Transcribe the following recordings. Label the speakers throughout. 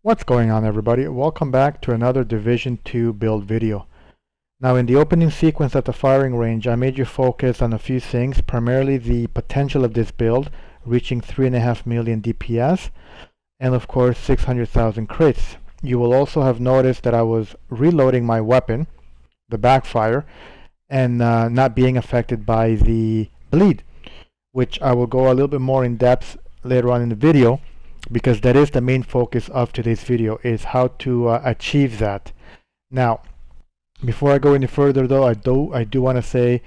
Speaker 1: What's going on, everybody? Welcome back to another Division 2 build video. Now, in the opening sequence at the firing range, I made you focus on a few things, primarily the potential of this build, reaching 3.5 million DPS, and of course 600,000 crits. You will also have noticed that I was reloading my weapon, the Backfire, and not being affected by the bleed, which I will go a little bit more in depth later on in the video, because that is the main focus of today's video, is how to achieve that. Now, before I go any further though, I do want to say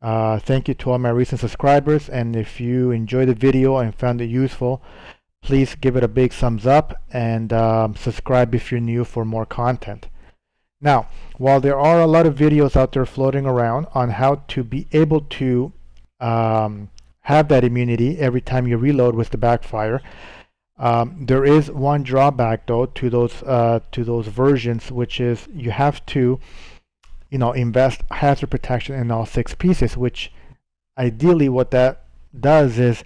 Speaker 1: thank you to all my recent subscribers, and if you enjoyed the video and found it useful, please give it a big thumbs up and subscribe if you're new for more content. Now, while there are a lot of videos out there floating around on how to be able to have that immunity every time you reload with the Backfire, there is one drawback though to those versions, which is you have to invest hazard protection in all 6 pieces, which ideally what that does is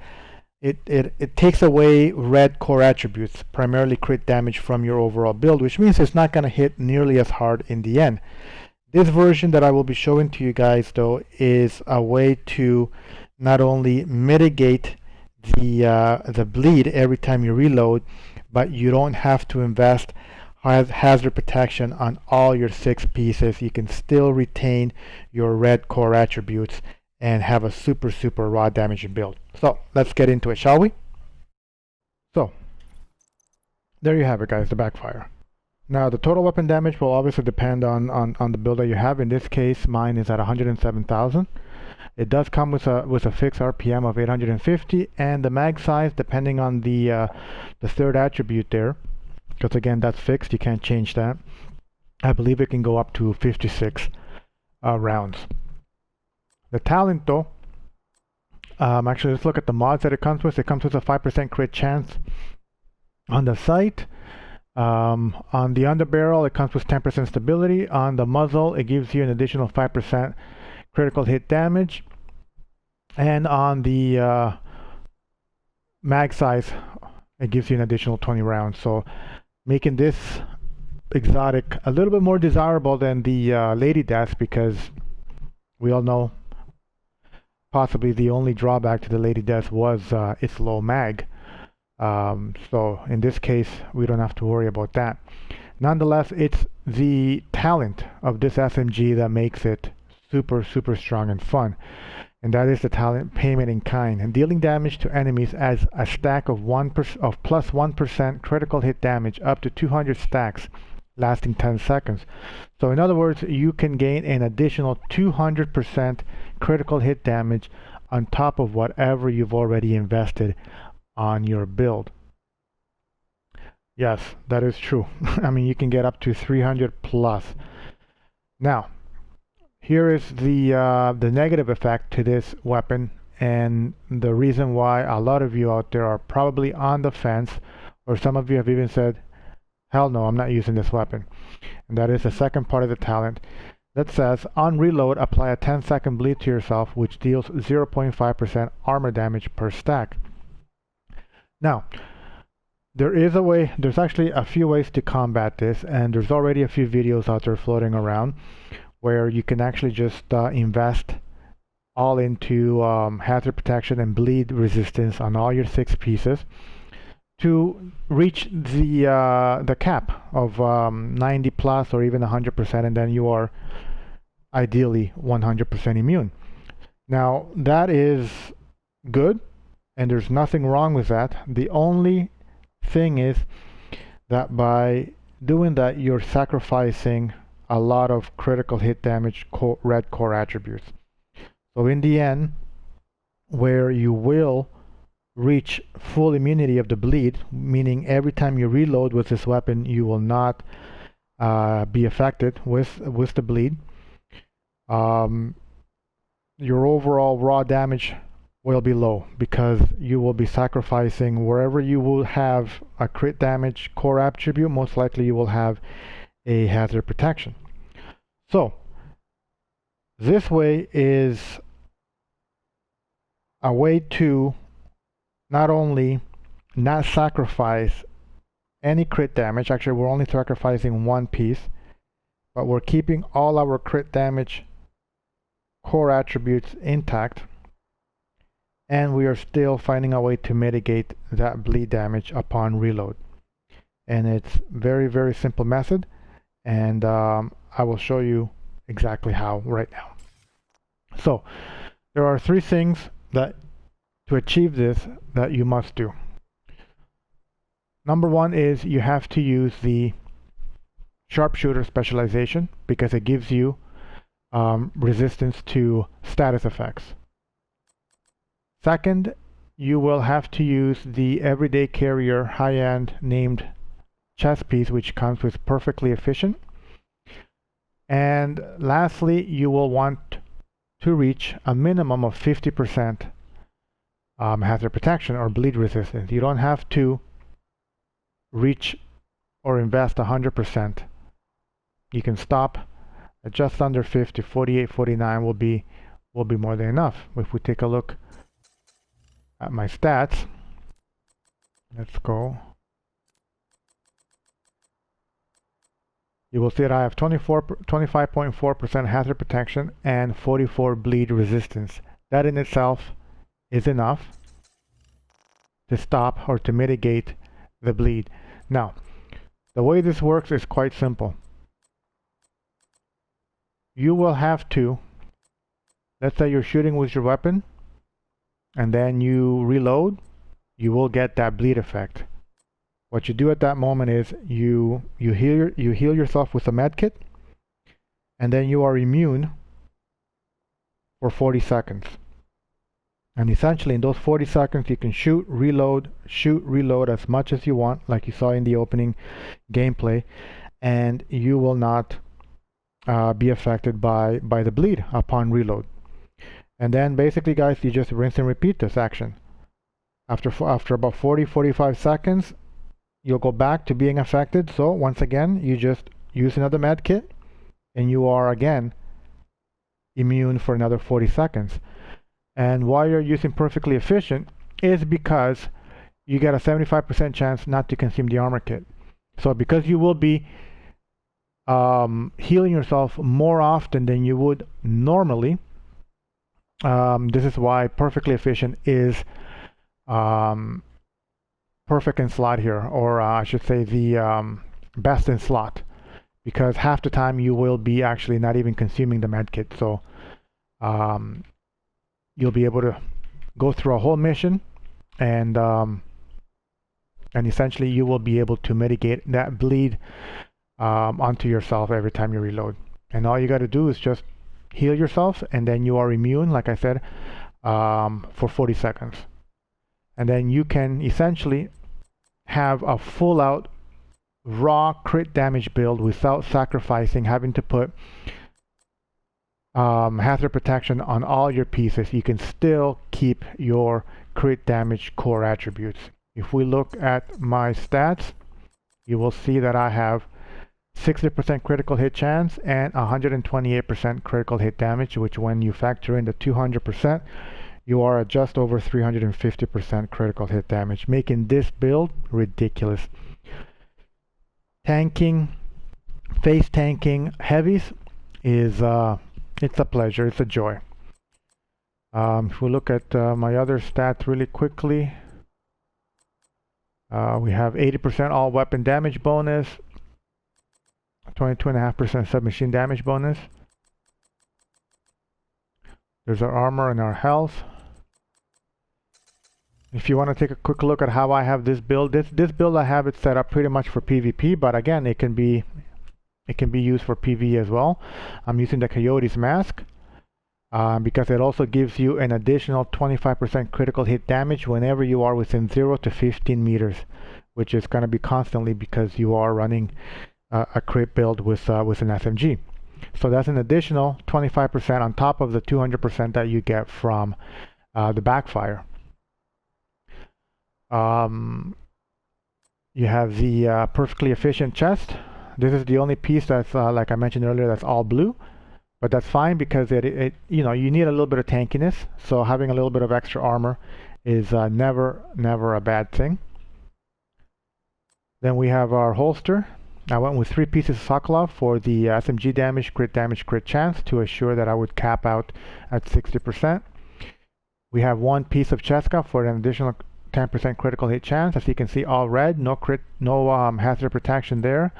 Speaker 1: it takes away red core attributes, primarily crit damage, from your overall build, which means it's not going to hit nearly as hard in the end. This version that I will be showing to you guys though is a way to not only mitigate the bleed every time you reload, but you don't have to invest hazard protection on all your 6 pieces. You can still retain your red core attributes and have a super raw damaging build. So let's get into it, shall we? So there you have it, guys, the Backfire. Now the total weapon damage will obviously depend on the build that you have. In this case, mine is at 107,000. It does come with a fixed RPM of 850, and the mag size, depending on the third attribute there, because again that's fixed, you can't change that. I believe it can go up to 56 rounds. The talent though, actually let's look at the mods that it comes with. It comes with a 5% crit chance on the sight. On the underbarrel, it comes with 10% stability. On the muzzle, it gives you an additional 5% critical hit damage, and on the mag size, it gives you an additional 20 rounds, so making this exotic a little bit more desirable than the Lady Death, because we all know possibly the only drawback to the Lady Death was its low mag. So in this case we don't have to worry about that. Nonetheless, it's the talent of this SMG that makes it super strong and fun, and that is the talent Payment in Kind, and dealing damage to enemies as a stack of plus 1% critical hit damage up to 200 stacks lasting 10 seconds. So in other words, you can gain an additional 200% critical hit damage on top of whatever you've already invested on your build. Yes, that is true. I mean, you can get up to 300 plus. Now here is the negative effect to this weapon, and the reason why a lot of you out there are probably on the fence, or some of you have even said, hell no, I'm not using this weapon. And that is the second part of the talent that says, on reload, apply a 10-second bleed to yourself, which deals 0.5% armor damage per stack. Now, there's actually a few ways to combat this, and there's already a few videos out there floating around where you can actually just invest all into hazard protection and bleed resistance on all your 6 pieces to reach the cap of 90 plus or even 100%, and then you are ideally 100% immune. Now that is good, and there's nothing wrong with that. The only thing is that by doing that, you're sacrificing a lot of critical hit damage red core attributes. So in the end, where you will reach full immunity of the bleed, meaning every time you reload with this weapon you will not be affected with the bleed, your overall raw damage will be low, because you will be sacrificing wherever you will have a crit damage core attribute. Most likely you will have a hazard protection. So this way is a way to not only not sacrifice any crit damage. Actually, we're only sacrificing one piece, but we're keeping all our crit damage core attributes intact, and we are still finding a way to mitigate that bleed damage upon reload. And it's very, very simple method, and I will show you exactly how right now. So there are three things that to achieve this that you must do. Number one is you have to use the sharpshooter specialization because it gives you resistance to status effects. Second, you will have to use the everyday carrier high-end named chest piece, which comes with perfectly efficient. And lastly, you will want to reach a minimum of 50% hazard protection or bleed resistance. You don't have to reach or invest 100%. You can stop at just under 50. 48, 49 will be more than enough. If we take a look at my stats, let's go. You will see that I have 25.4% hazard protection and 44 bleed resistance. That in itself is enough to stop or to mitigate the bleed. Now, the way this works is quite simple. You will have to, let's say you're shooting with your weapon and then you reload, you will get that bleed effect. What you do at that moment is you heal yourself with a med kit, and then you are immune for 40 seconds. And essentially in those 40 seconds you can shoot, reload as much as you want, like you saw in the opening gameplay, and you will not be affected by the bleed upon reload. And then basically, guys, you just rinse and repeat this action. After about 40-45 seconds, you'll go back to being affected. So once again, you just use another med kit and you are again immune for another 40 seconds. And why you're using perfectly efficient is because you get a 75% chance not to consume the armor kit. So because you will be healing yourself more often than you would normally, this is why perfectly efficient is perfect in slot here, or I should say the best in slot, because half the time you will be actually not even consuming the medkit. So you'll be able to go through a whole mission, and essentially you will be able to mitigate that bleed onto yourself every time you reload. And all you got to do is just heal yourself, and then you are immune, like I said, for 40 seconds. And then you can essentially have a full out raw crit damage build without sacrificing having to put hazard protection on all your pieces. You can still keep your crit damage core attributes. If we look at my stats, you will see that I have 60% critical hit chance and 128% critical hit damage, which when you factor in the 200%, you are at just over 350% critical hit damage, making this build ridiculous. Tanking, face tanking heavies is it's a pleasure, it's a joy. If we look at my other stats really quickly, we have 80% all weapon damage bonus, 22.5% submachine damage bonus. There's our armor and our health. If you want to take a quick look at how I have this build, this build I have it set up pretty much for PvP, but again it can be used for PvE as well. I'm using the Coyote's Mask because it also gives you an additional 25% critical hit damage whenever you are within 0 to 15 meters, which is going to be constantly because you are running a crit build with an SMG. So that's an additional 25% on top of the 200% that you get from the Backfire. You have the perfectly efficient chest. This is the only piece that's like I mentioned earlier, that's all blue, but that's fine because it you know, you need a little bit of tankiness, so having a little bit of extra armor is never a bad thing. Then we have our holster. I went with 3 pieces of Sokolov for the SMG damage, crit chance to assure that I would cap out at 60%. We have 1 piece of Cheska for an additional 10% critical hit chance. As you can see, all red, no hazard protection there.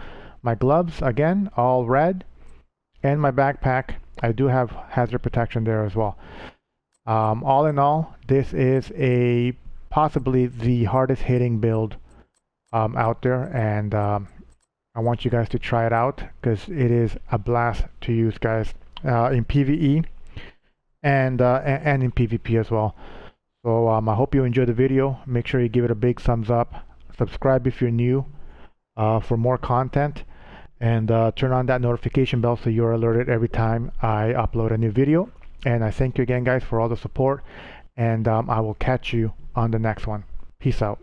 Speaker 1: My gloves, again, all red. And my backpack, I do have hazard protection there as well. All in all, this is possibly the hardest hitting build out there, and I want you guys to try it out because it is a blast to use, guys, in PvE and in PvP as well. So I hope you enjoyed the video. Make sure you give it a big thumbs up. Subscribe if you're new for more content, and turn on that notification bell so you're alerted every time I upload a new video. And I thank you again, guys, for all the support, and I will catch you on the next one. Peace out.